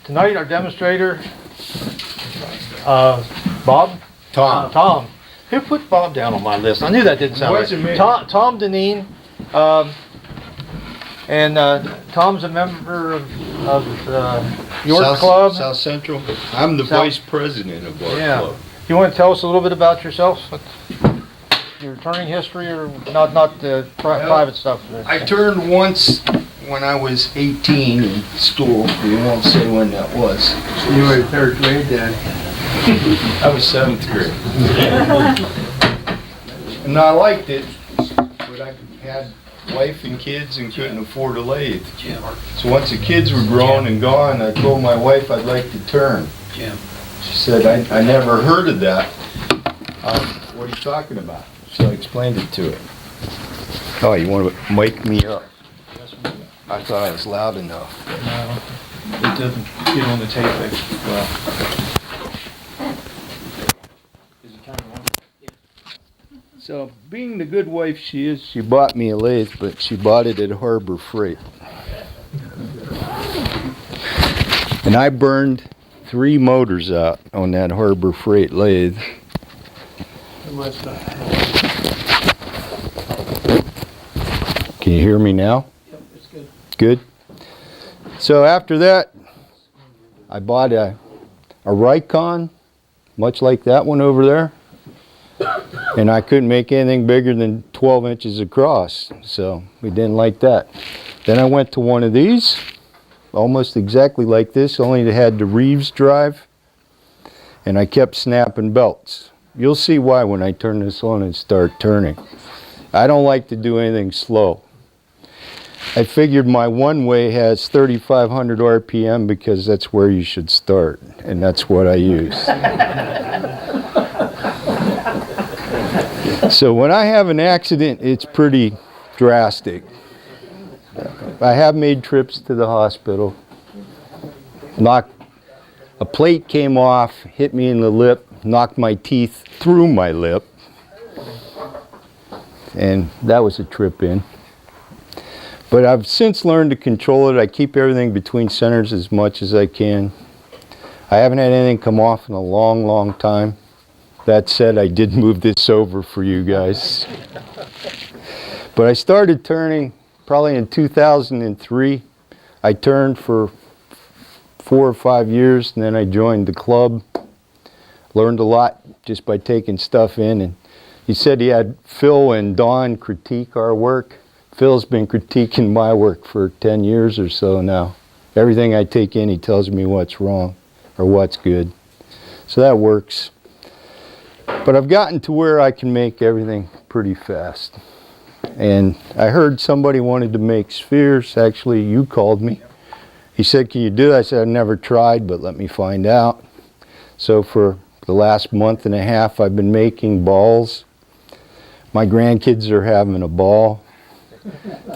Tonight our demonstrator, Bob? Tom. Tom. Who put Bob down on my list? I knew that didn't sound right. Tom Deneen. Tom's a member of your club. South Central. I'm the vice president of our club. You want to tell us a little bit about yourself? Your turning history, or not the private stuff? I turned once when I was 18 in school. We won't say when that was. You were in 3rd grade then? I was 7th grade. And I liked it, but I had wife and kids and couldn't afford a lathe. So once the kids were grown and gone, I told my wife I'd like to turn. She said, I never heard of that. What are you talking about? So I explained it to her. Oh, you want to mic me up? I thought I was loud enough. No, it doesn't get on the tape well. So, being the good wife she is, she bought me a lathe, but she bought it at Harbor Freight. And I burned 3 motors out on that Harbor Freight lathe. Can you hear me now? Yep, it's good. Good. So after that, I bought a Rikon, much like that one over there. And I couldn't make anything bigger than 12 inches across, so we didn't like that. Then I went to one of these, almost exactly like this, only it had the Reeves drive, and I kept snapping belts. You'll see why when I turn this on and start turning. I don't like to do anything slow. I figured my one-way has 3,500 RPM because that's where you should start, and that's what I use. So when I have an accident, it's pretty drastic. I have made trips to the hospital. A plate came off, hit me in the lip, knocked my teeth through my lip, and that was a trip in. But I've since learned to control it. I keep everything between centers as much as I can. I haven't had anything come off in a long, long time. That said, I did move this over for you guys. But I started turning probably in 2003. I turned for 4 or 5 years, and then I joined the club. Learned a lot just by taking stuff in. And he said he had Phil and Don critique our work. Phil's been critiquing my work for 10 years or so now. Everything I take in, he tells me what's wrong or what's good. So that works. But I've gotten to where I can make everything pretty fast. And I heard somebody wanted to make spheres. Actually, you called me. He said, can you do that? I said, I've never tried, but let me find out. So for the last month and a half, I've been making balls. My grandkids are having a ball.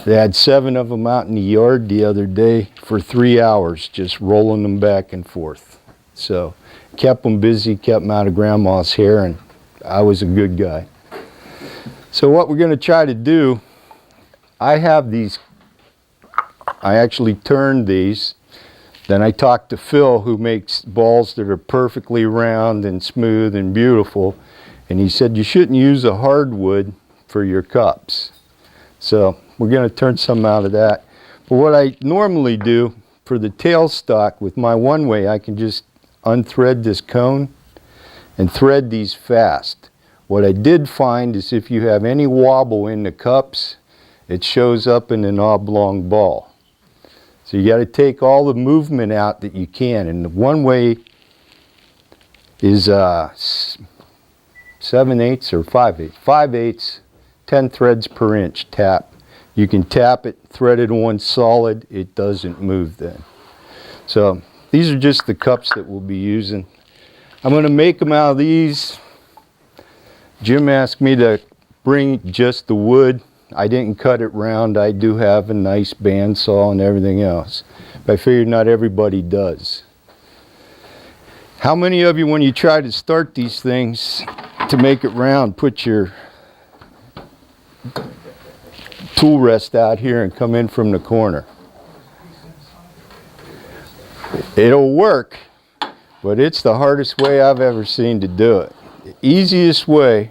They had 7 of them out in the yard the other day for 3 hours, just rolling them back and forth. So kept them busy, kept them out of Grandma's hair, and I was a good guy. So what we're going to try to do, I have these, I actually turned these, then I talked to Phil, who makes balls that are perfectly round and smooth and beautiful, and he said you shouldn't use a hardwood for your cups. So we're going to turn some out of that. But what I normally do for the tailstock with my one-way, I can just unthread this cone and thread these fast. What I did find is if you have any wobble in the cups, it shows up in an oblong ball. So you got to take all the movement out that you can. And the one-way is 7/8 or 5/8. 5/8, 10 threads per inch tap. You can tap it, thread it on solid, it doesn't move then. So these are just the cups that we'll be using. I'm going to make them out of these. Jim asked me to bring just the wood. I didn't cut it round. I do have a nice bandsaw and everything else. But I figured not everybody does. How many of you, when you try to start these things to make it round, put your tool rest out here and come in from the corner? It'll work, but it's the hardest way I've ever seen to do it. The easiest way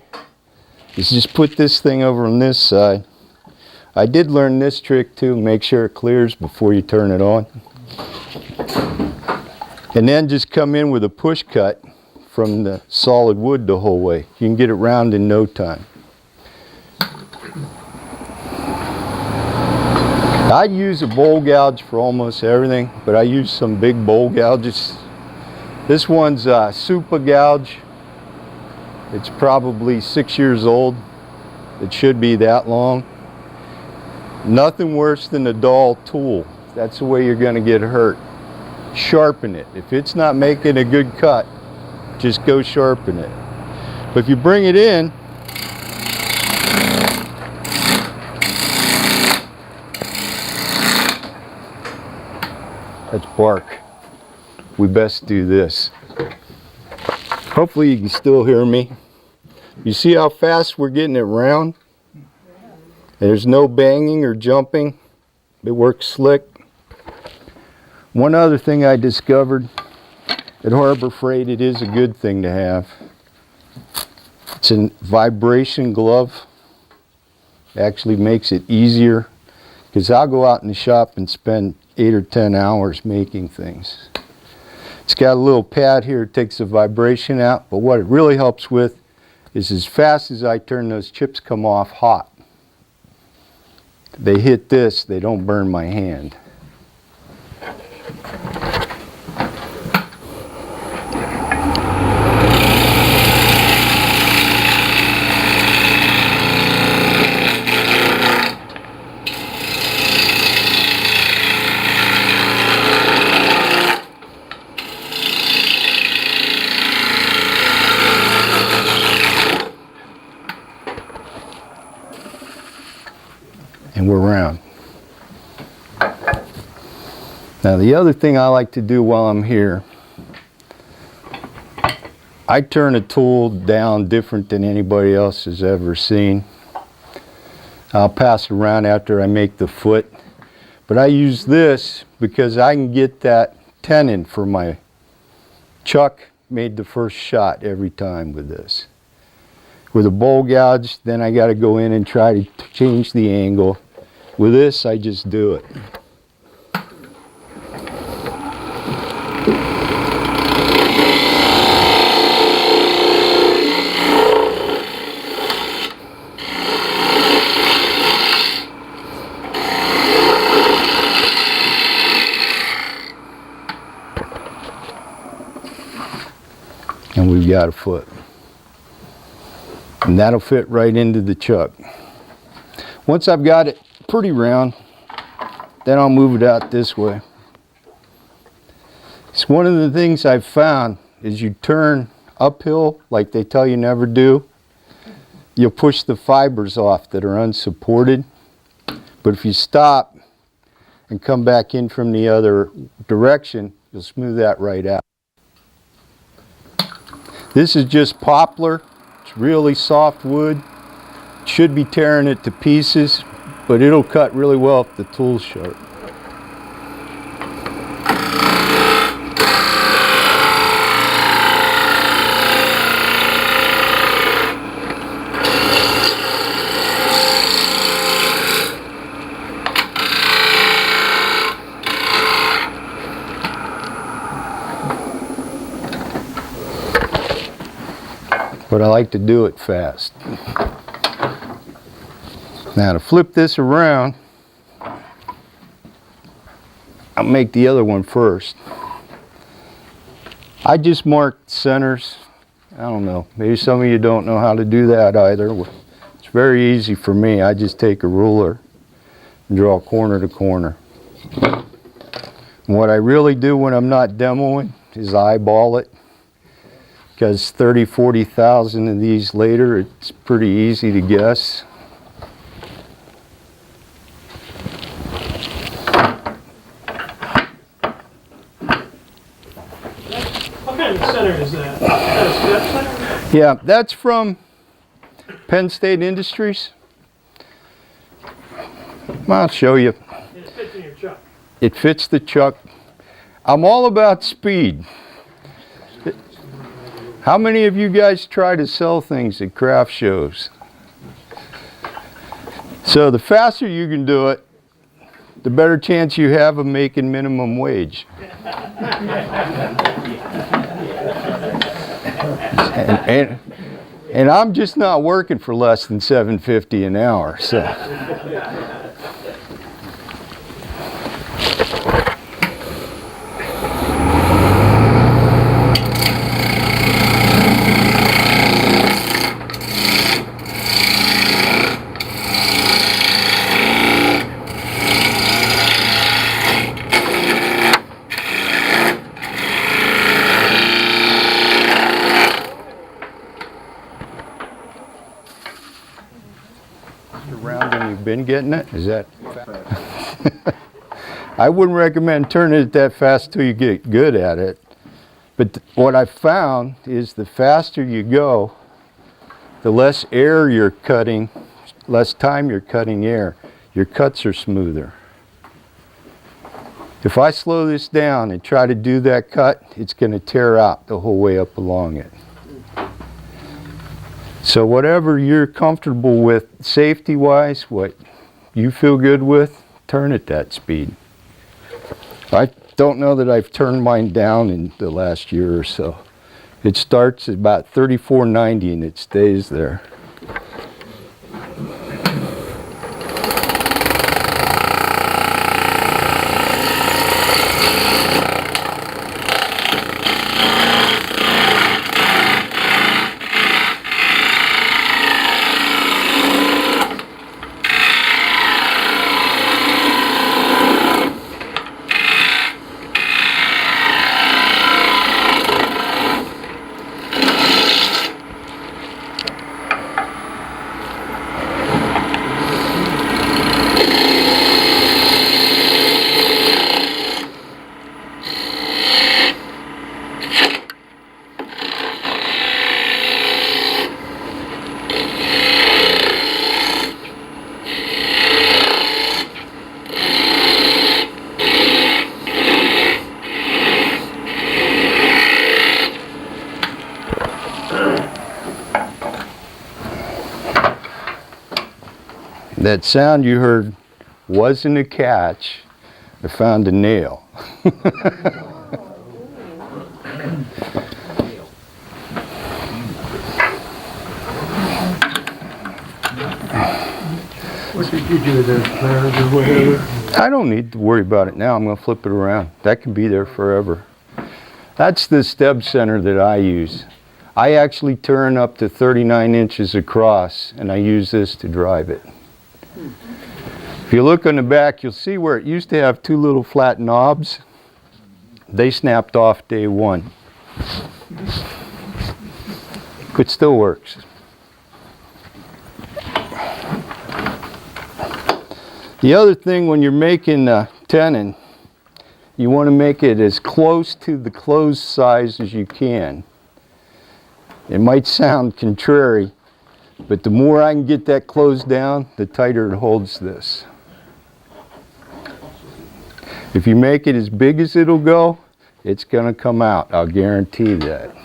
is just put this thing over on this side. I did learn this trick too, make sure it clears before you turn it on. And then just come in with a push cut from the solid wood the whole way. You can get it round in no time. I use a bowl gouge for almost everything, but I use some big bowl gouges. This one's a Super gouge. It's probably 6 years old. It should be that long. Nothing worse than a dull tool. That's the way you're going to get hurt. Sharpen it. If it's not making a good cut, just go sharpen it. But if you bring it in, that's bark. We best do this. Hopefully you can still hear me. You see how fast we're getting it round? There's no banging or jumping. It works slick. One other thing I discovered at Harbor Freight, it is a good thing to have. It's a vibration glove. It actually makes it easier, because I'll go out in the shop and spend 8 or 10 hours making things. It's got a little pad here, it takes the vibration out, but what it really helps with is as fast as I turn those chips come off hot. They hit this, they don't burn my hand. And we're round. Now the other thing I like to do while I'm here, I turn a tool down different than anybody else has ever seen. I'll pass it around after I make the foot, but I use this because I can get that tenon for my chuck made the first shot every time with this. With a bowl gouge, then I got to go in and try to change the angle. With this, I just do it. And we've got a foot. And that'll fit right into the chuck. Once I've got it pretty round, then I'll move it out this way. It's one of the things I've found is you turn uphill like they tell you never do, you'll push the fibers off that are unsupported. But if you stop and come back in from the other direction, you'll smooth that right out. This is just poplar. It's really soft wood. Should be tearing it to pieces, but it'll cut really well if the tool's sharp. But I like to do it fast. Now to flip this around, I'll make the other one first. I just marked centers. I don't know, maybe some of you don't know how to do that either. It's very easy for me. I just take a ruler and draw corner to corner. And what I really do when I'm not demoing is eyeball it. Because 30, 40,000 of these later, it's pretty easy to guess. What kind of center is that? Is that a step center? Yeah, that's from Penn State Industries. I'll show you. It fits in your chuck. It fits the chuck. I'm all about speed. How many of you guys try to sell things at craft shows? So the faster you can do it, the better chance you have of making minimum wage. And I'm just not working for less than $7.50 an hour, so. Around and you've been getting it? Is that? I wouldn't recommend turning it that fast till you get good at it. But what I found is the faster you go, the less air you're cutting, less time you're cutting air. Your cuts are smoother. If I slow this down and try to do that cut, it's going to tear out the whole way up along it. So whatever you're comfortable with safety-wise, what you feel good with, turn at that speed. I don't know that I've turned mine down in the last year or so. It starts at about 34.90 and it stays there. That sound you heard wasn't a catch. I found a nail. What did you do with those pliers or whatever? I don't need to worry about it now. I'm going to flip it around. That can be there forever. That's the stub center that I use. I actually turn up to 39 inches across, and I use this to drive it. If you look on the back, you'll see where it used to have two little flat knobs. They snapped off day one. It still works. The other thing when you're making tenon, you want to make it as close to the closed size as you can. It might sound contrary, but the more I can get that closed down, the tighter it holds this. If you make it as big as it'll go, it's going to come out. I'll guarantee that.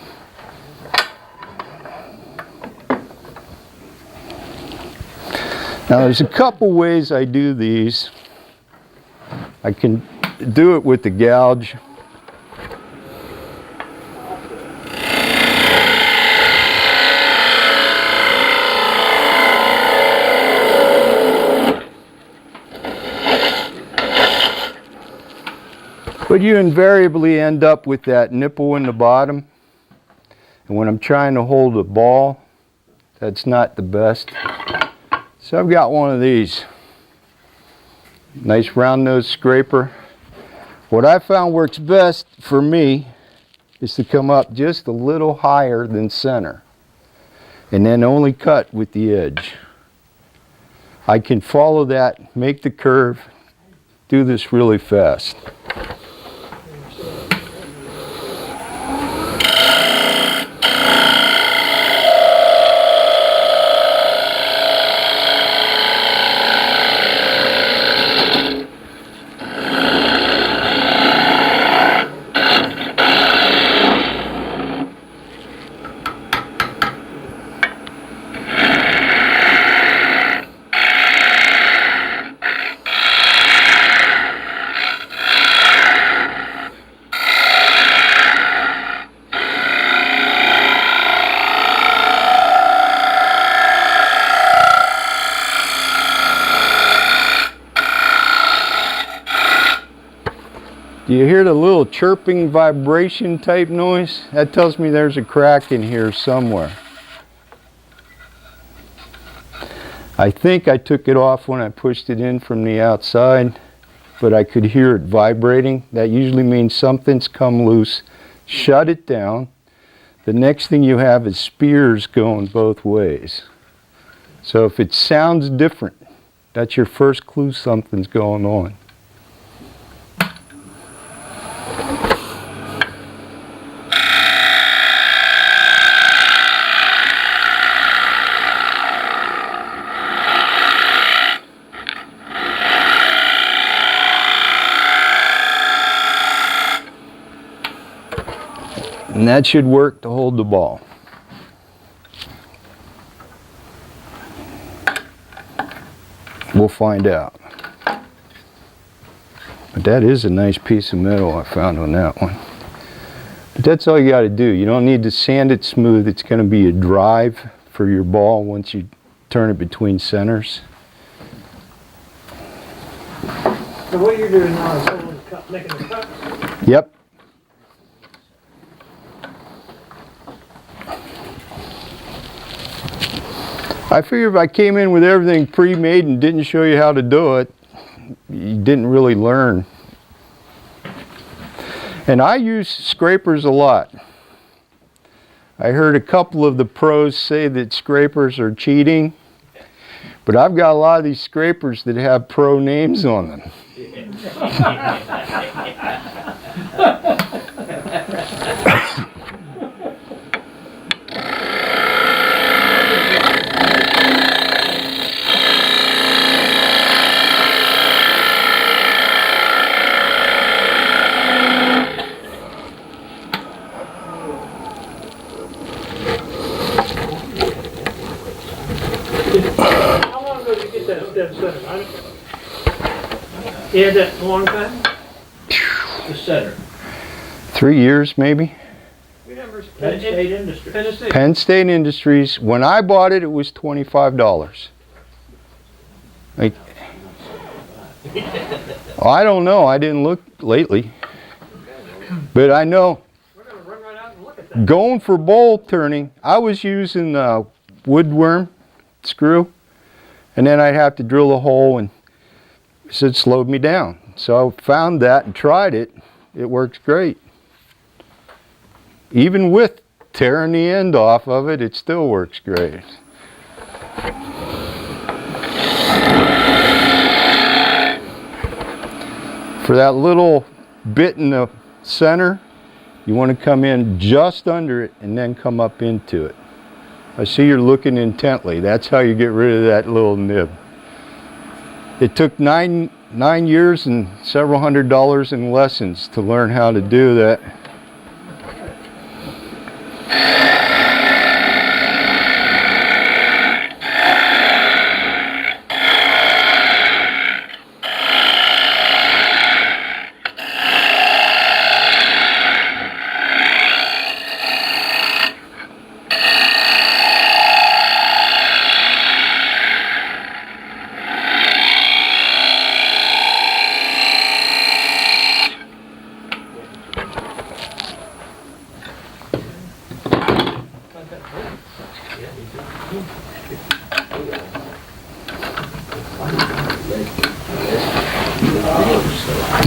Now there's a couple ways I do these. I can do it with the gouge. But you invariably end up with that nipple in the bottom. And when I'm trying to hold a ball, that's not the best. So I've got one of these. Nice round nose scraper. What I found works best for me is to come up just a little higher than center. And then only cut with the edge. I can follow that, make the curve, do this really fast. Do you hear the little chirping vibration type noise? That tells me there's a crack in here somewhere. I think I took it off when I pushed it in from the outside, but I could hear it vibrating. That usually means something's come loose. Shut it down. The next thing you have is spears going both ways. So if it sounds different, that's your first clue something's going on. And that should work to hold the ball. We'll find out. But that is a nice piece of metal I found on that one. But that's all you got to do. You don't need to sand it smooth. It's going to be a drive for your ball once you turn it between centers. So what you're doing now is making the cuts? Yep. I figure if I came in with everything pre-made and didn't show you how to do it, you didn't really learn. And I use scrapers a lot. I heard a couple of the pros say that scrapers are cheating, but I've got a lot of these scrapers that have pro names on them. How long ago did you get that dead center? You had that a long time? The center. 3 years maybe. Penn State Industries. Penn State. Penn State Industries. When I bought it, it was $25. Like, I don't know. I didn't look lately. But I know We're going to run right out and look at that. going for bowl turning, I was using woodworm screw, and then I'd have to drill a hole, and it slowed me down. So I found that and tried it. It works great. Even with tearing the end off of it, it still works great. For that little bit in the center, you want to come in just under it and then come up into it. I see you're looking intently. That's how you get rid of that little nib. It took nine years and several $100s in lessons to learn how to do that.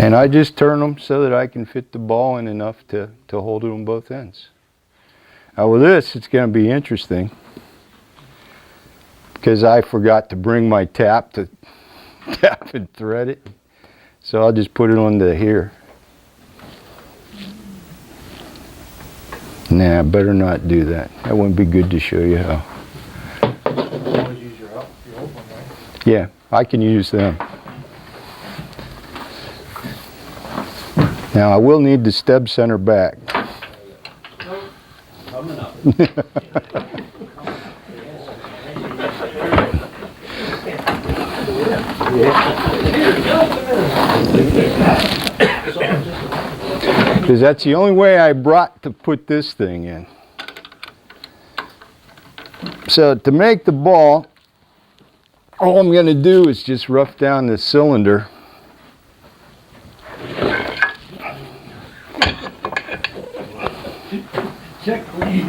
And I just turn them so that I can fit the ball in enough to hold it on both ends. Now with this, it's going to be interesting because I forgot to bring my tap to tap and thread it. So I'll just put it on to here. Nah, better not do that. That wouldn't be good to show you how. Always use your open, right? Yeah, I can use them. Now I will need the stub center back. Coming up. Because that's the only way I brought to put this thing in. So to make the ball, all I'm going to do is just rough down this cylinder. Check, please.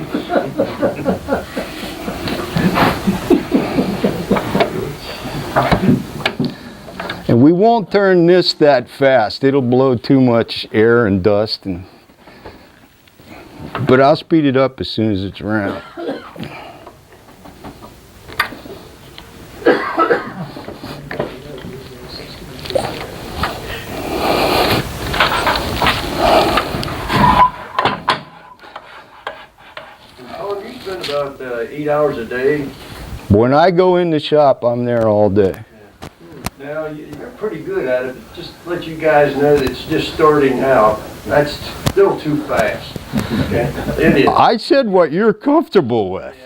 And we won't turn this that fast. It'll blow too much air and dust, but I'll speed it up as soon as it's around. Oh, you spend about 8 hours a day. When I go in the shop, I'm there all day. Now, you're pretty good at it. Just to let you guys know that it's just starting out. That's still too fast. Okay? It is. I said what you're comfortable with.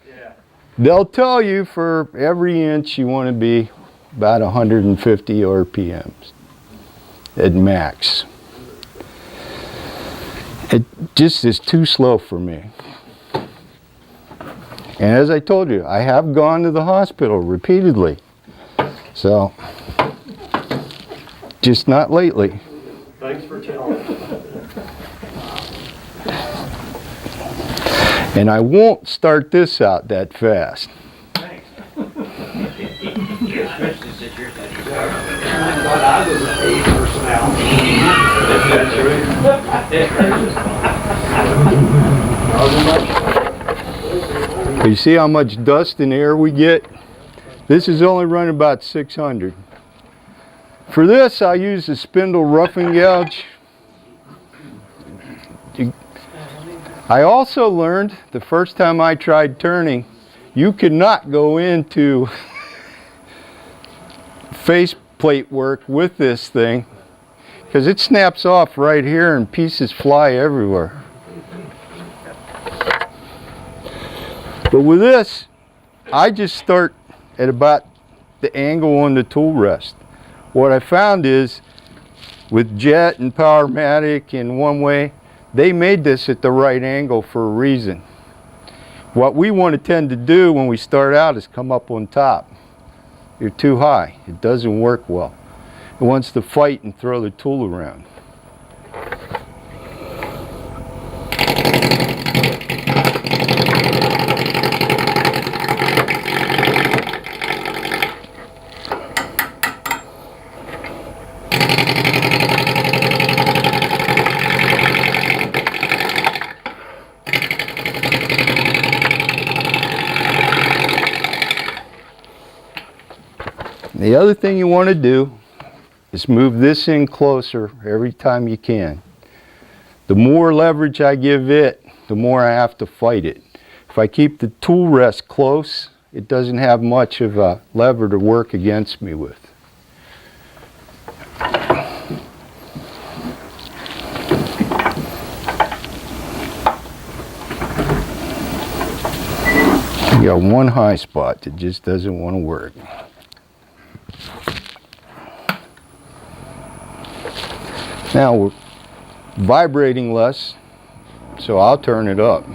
Yeah. They'll tell you for every inch you want to be about 150 RPMs at max. It just is too slow for me. And as I told you, I have gone to the hospital repeatedly. So, just not lately. Thanks for telling us. And I won't start this out that fast. You see how much dust and air we get? This is only running about 600. For this, I use the Spindle roughing gouge. I also learned the first time I tried turning, you cannot go into faceplate work with this thing because it snaps off right here and pieces fly everywhere. But with this, I just start at about the angle on the tool rest. What I found is with Jet and Powermatic and One Way, they made this at the right angle for a reason. What we want to tend to do when we start out is come up on top. You're too high. It doesn't work well. It wants to fight and throw the tool around. The other thing you want to do is move this in closer every time you can. The more leverage I give it, the more I have to fight it. If I keep the tool rest close, it doesn't have much of a lever to work against me with. You got one high spot that just doesn't want to work. Now we're vibrating less, so I'll turn it up.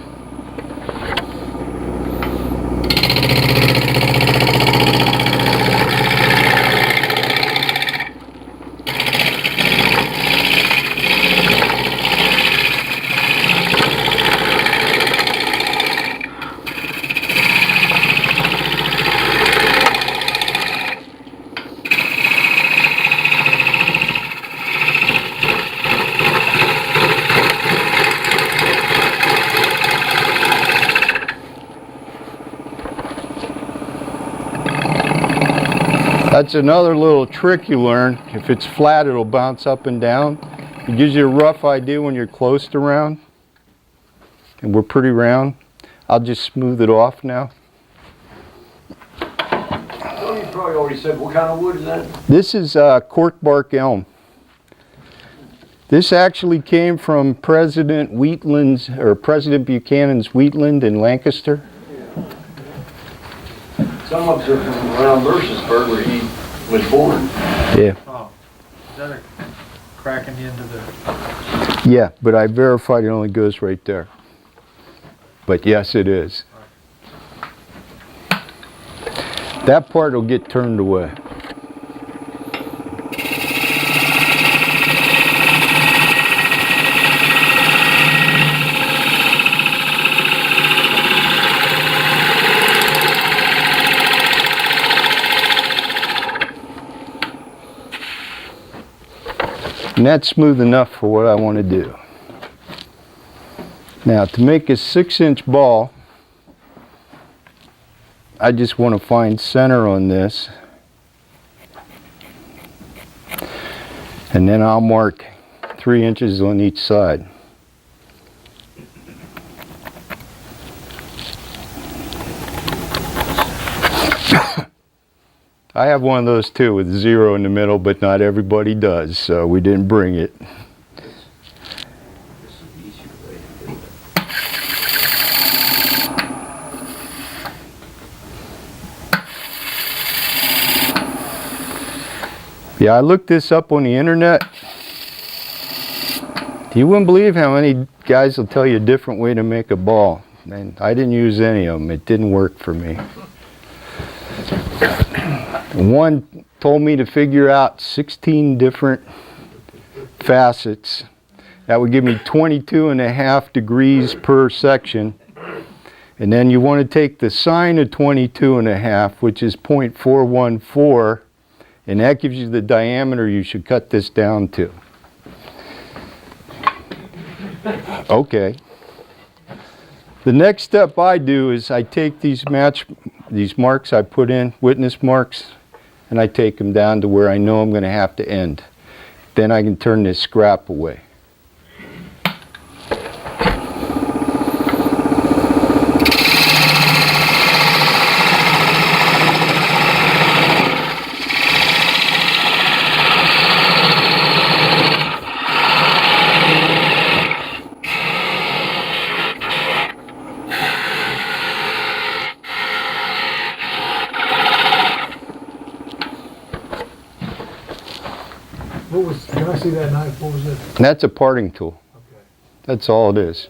That's another little trick you learn. If it's flat, it'll bounce up and down. It gives you a rough idea when you're close to round. And we're pretty round. I'll just smooth it off now. Oh, you probably already said, what kind of wood is that? This is cork bark elm. This actually came from President Buchanan's wheatland in Lancaster. Some of us are from around Mercersburg where he was born. Yeah. Oh, is that a cracking into the... Yeah, but I verified it only goes right there. But yes, it is. That part will get turned away. And that's smooth enough for what I want to do. Now, to make a 6-inch ball, I just want to find center on this. And then I'll mark 3 inches on each side. I have one of those too with 0 in the middle, but not everybody does, so we didn't bring it. Yeah, I looked this up on the internet. You wouldn't believe how many guys will tell you a different way to make a ball. And I didn't use any of them. It didn't work for me. One told me to figure out 16 different facets. That would give me 22.5 degrees per section. And then you want to take the sine of 22.5, which is 0.414, and that gives you the diameter you should cut this down to. Okay. The next step I do is I take these marks I put in, witness marks, and I take them down to where I know I'm going to have to end. Then I can turn this scrap away. Can I see that knife? What was it? That's a parting tool. Okay. That's all it is.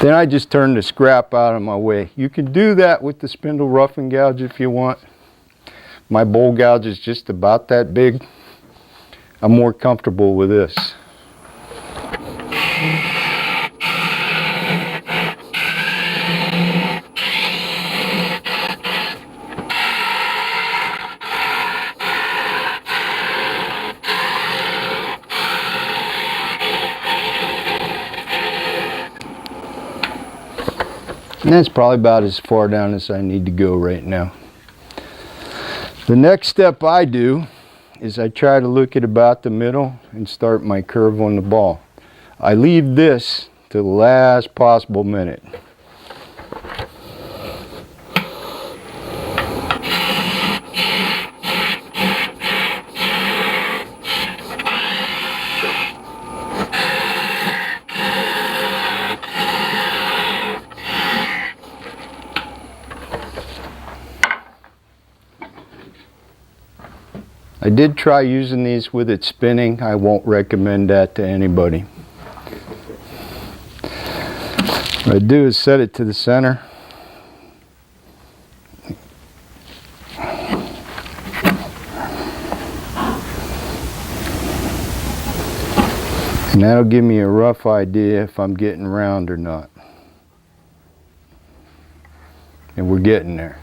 Then I just turn the scrap out of my way. You can do that with the spindle rough and gouge if you want. My bowl gouge is just about that big. I'm more comfortable with this. And that's probably about as far down as I need to go right now. The next step I do is I try to look at about the middle and start my curve on the ball. I leave this to the last possible minute. I did try using these with it spinning. I won't recommend that to anybody. What I do is set it to the center. And that'll give me a rough idea if I'm getting round or not. And we're getting there.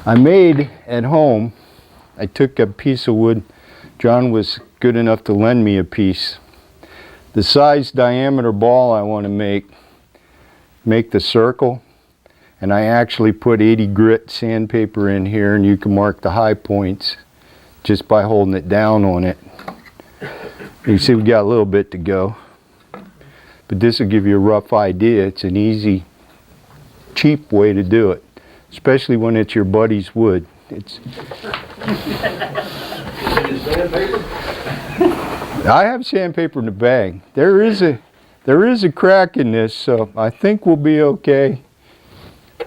I made at home, I took a piece of wood. John was good enough to lend me a piece. The size diameter ball I want to make the circle, and I actually put 80 grit sandpaper in here, and you can mark the high points just by holding it down on it. You see we got a little bit to go, but this will give you a rough idea. It's an easy, cheap way to do it, especially when it's your buddy's wood. I have sandpaper in the bag. There is a crack in this, so I think we'll be okay.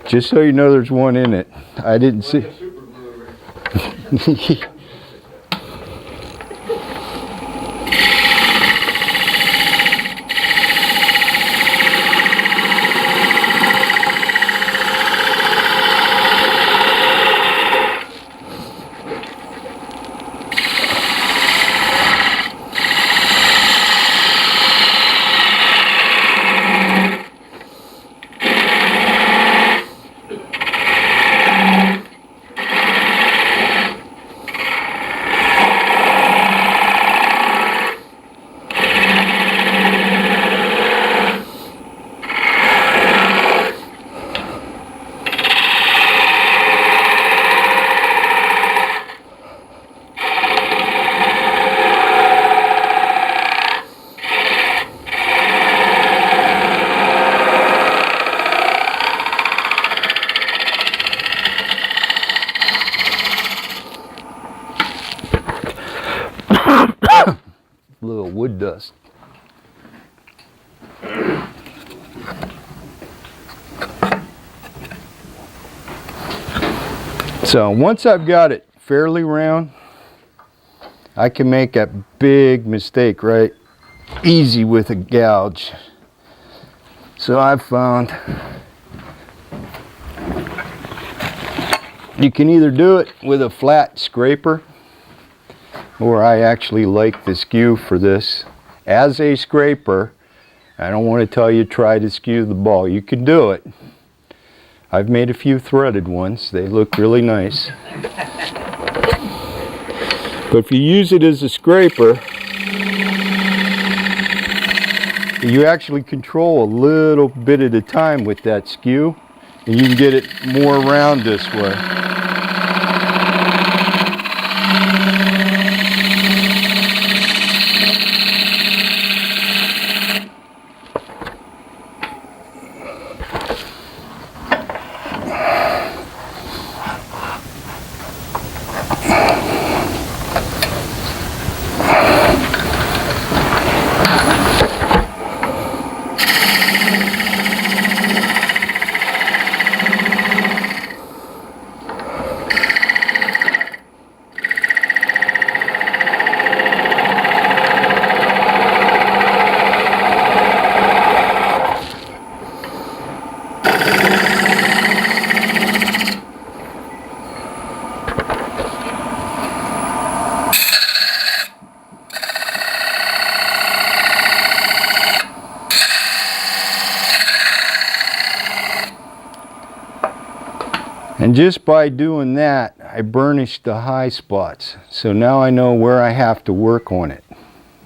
Just so you know, there's one in it. I didn't see. wood dust. So once I've got it fairly round, I can make a big mistake right easy with a gouge. So I've found you can either do it with a flat scraper, or I actually like the skew for this as a scraper. I don't want to tell you try to skew the ball. You can do it. I've made a few threaded ones. They look really nice. But if you use it as a scraper, you actually control a little bit at a time with that skew, and you can get it more round this way. And just by doing that, I burnished the high spots. So now I know where I have to work on it.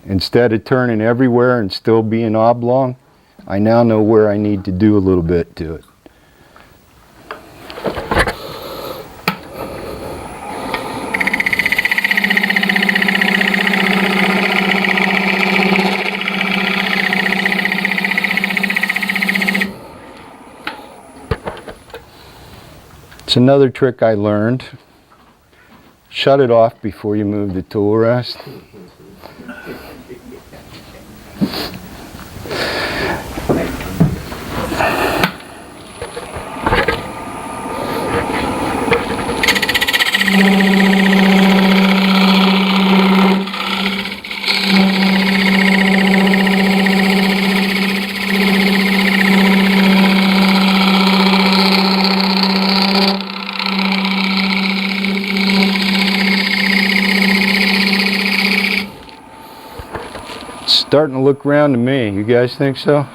Instead of turning everywhere and still being oblong, I now know where I need to do a little bit to it. It's another trick I learned. Shut it off before you move the tool rest. Starting to look round to me. You guys think so?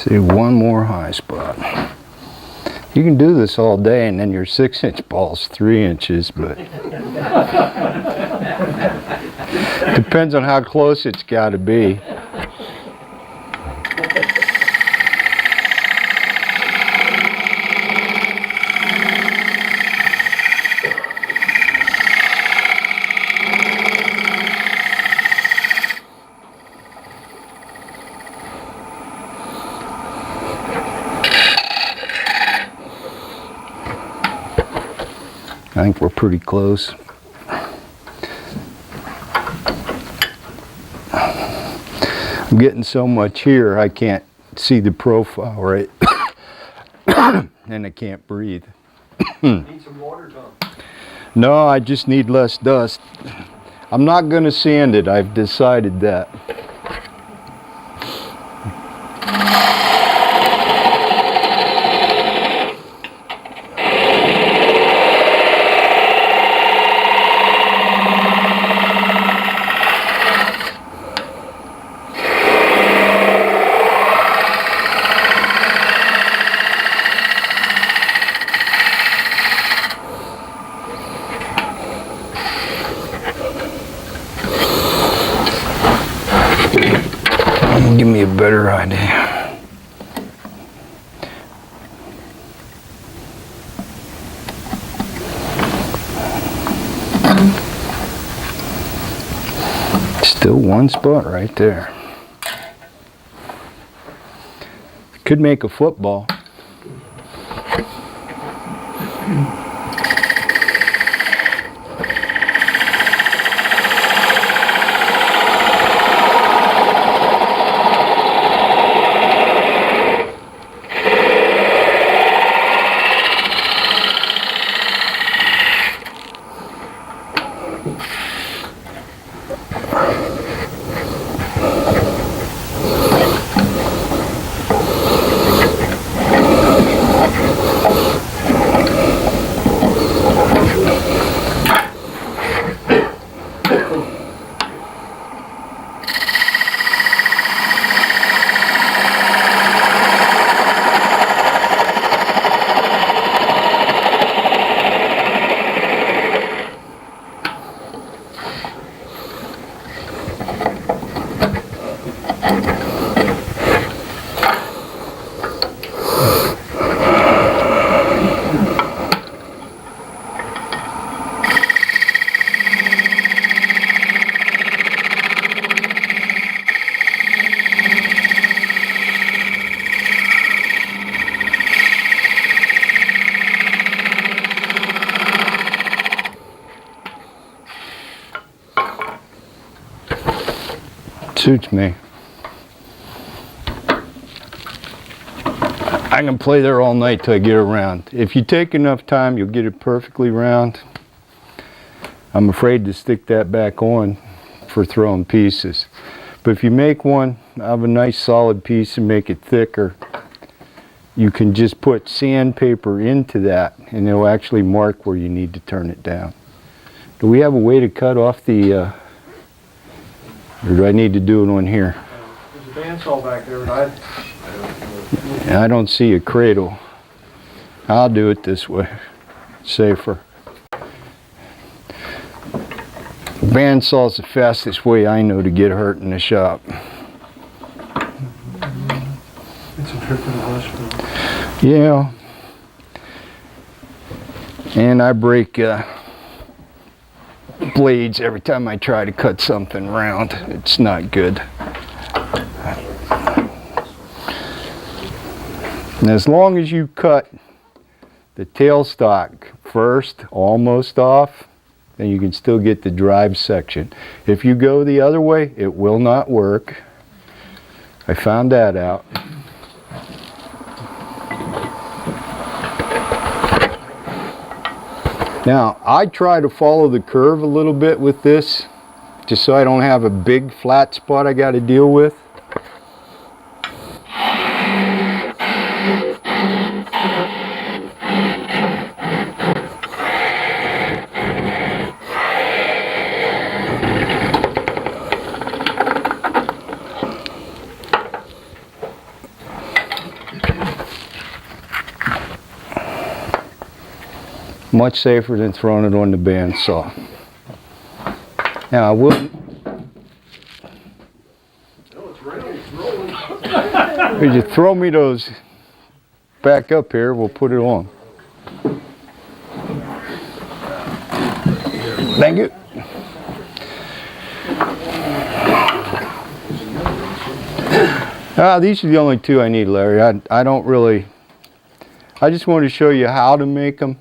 See, one more high spot. You can do this all day and then your 6-inch ball's 3 inches, but depends on how close it's got to be. I think we're pretty close. I'm getting so much here I can't see the profile right and I can't breathe. Need some water, Tom? No, I just need less dust. I'm not going to sand it, I've decided that. Give me a better idea. Still one spot right there. Could make a football. Suits me. I can play there all night till I get it round. If you take enough time, you'll get it perfectly round. I'm afraid to stick that back on for throwing pieces. But if you make one out of a nice solid piece and make it thicker, you can just put sandpaper into that and it'll actually mark where you need to turn it down. Do we have a way to cut off the, or do I need to do it on here? There's a bandsaw back there, but I don't see a cradle. I'll do it this way, safer. Bandsaw's the fastest way I know to get hurt in the shop. It's a trip to the hospital. Yeah. And I break blades every time I try to cut something round. It's not good. And as long as you cut the tailstock first, almost off, then you can still get the drive section. If you go the other way, it will not work. I found that out. Now, I try to follow the curve a little bit with this, just so I don't have a big flat spot I got to deal with. Much safer than throwing it on the bandsaw. Now I will. If you throw me those back up here, we'll put it on. Thank you. These are the only two I need, Larry. I don't really. I just want to show you how to make them.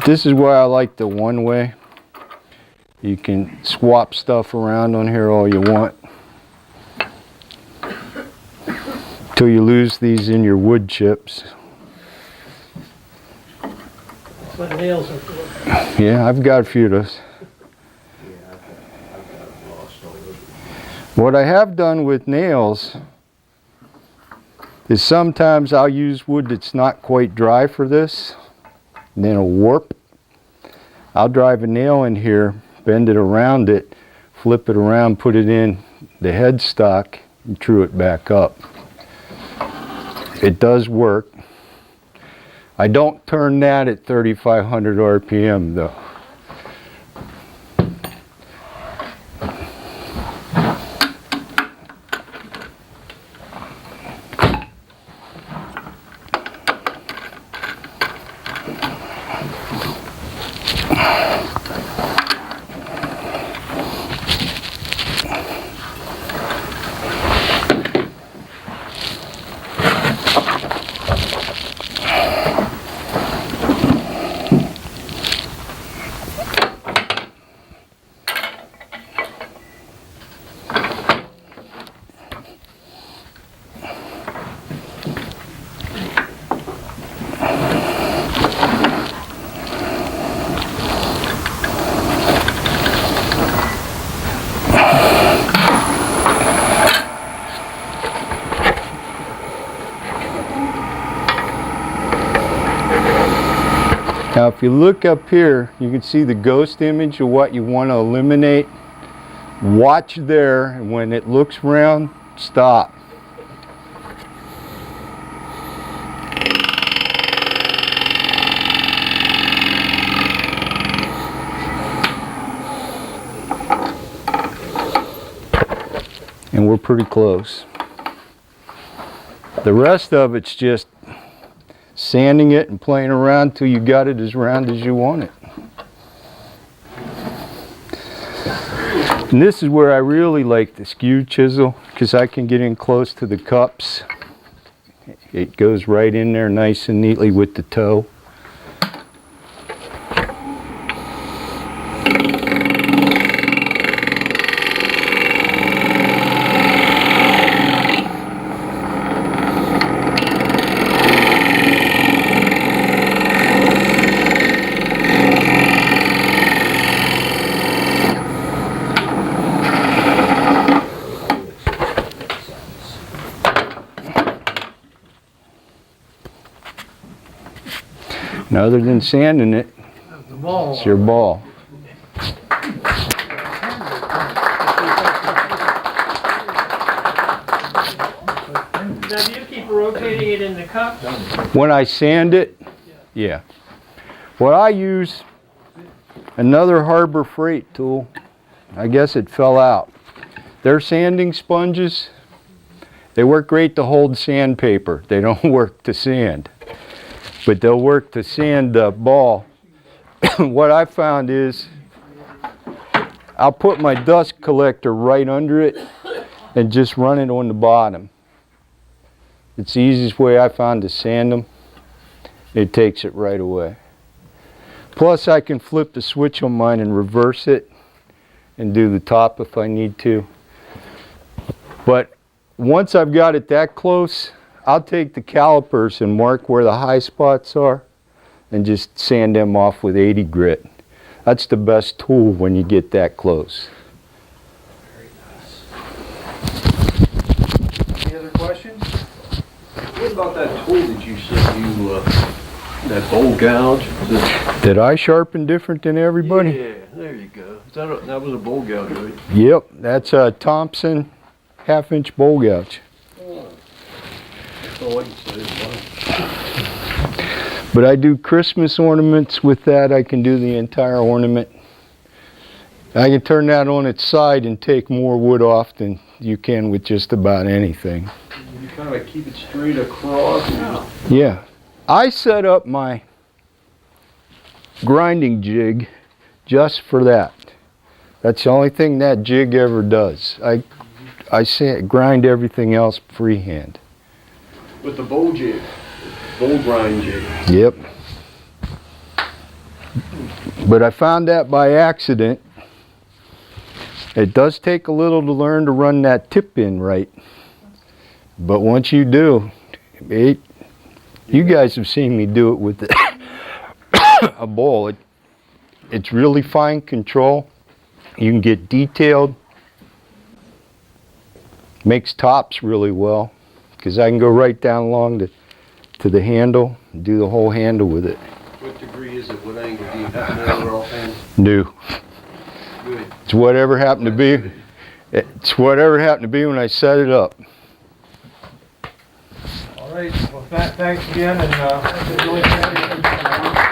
This is why I like the one way. You can swap stuff around on here all you want till you lose these in your wood chips. What nails are for? Yeah, I've got a few of those. What I have done with nails is sometimes I'll use wood that's not quite dry for this, and then it'll warp. I'll drive a nail in here, bend it around it, flip it around, put it in the headstock, and true it back up. It does work. I don't turn that at 3,500 RPM though. Now if you look up here, you can see the ghost image of what you want to eliminate. Watch there, and when it looks round, stop. And we're pretty close. The rest of it's just sanding it and playing around till you got it as round as you want it. And this is where I really like the skew chisel, because I can get in close to the cups. It goes right in there nice and neatly with the toe. And other than sanding it, The ball. it's your ball. Now, do you keep rotating it in the cup? When I sand it, yeah. What I use, another Harbor Freight tool, I guess it fell out. They're sanding sponges. They work great to hold sandpaper. They don't work to sand. But they'll work to sand the ball. What I found is, I'll put my dust collector right under it and just run it on the bottom. It's the easiest way I found to sand them. It takes it right away. Plus I can flip the switch on mine and reverse it and do the top if I need to. But once I've got it that close, I'll take the calipers and mark where the high spots are and just sand them off with 80 grit. That's the best tool when you get that close. Any other questions? What about that tool that you said you, that bowl gouge? Did I sharpen different than everybody? Yeah, there you go. That was a bowl gouge, right? Yep, that's a Thompson 1/2-inch bowl gouge. That's all I can say. But I do Christmas ornaments with that. I can do the entire ornament. I can turn that on its side and take more wood off than you can with just about anything. You kind of keep it straight across. Yeah. I set up my grinding jig just for that. That's the only thing that jig ever does. I grind everything else freehand. With the bowl jig, bowl grind jig. Yep. But I found that by accident. It does take a little to learn to run that tip in right. But once you do, you guys have seen me do it with a bowl. It's really fine control. You can get detailed. Makes tops really well because I can go right down along to the handle and do the whole handle with it. What degree is it? What angle do you have to know offhand? New. Good. It's whatever happened to be. It's whatever happened to be when I set it up. All right, well, thanks again, and enjoy the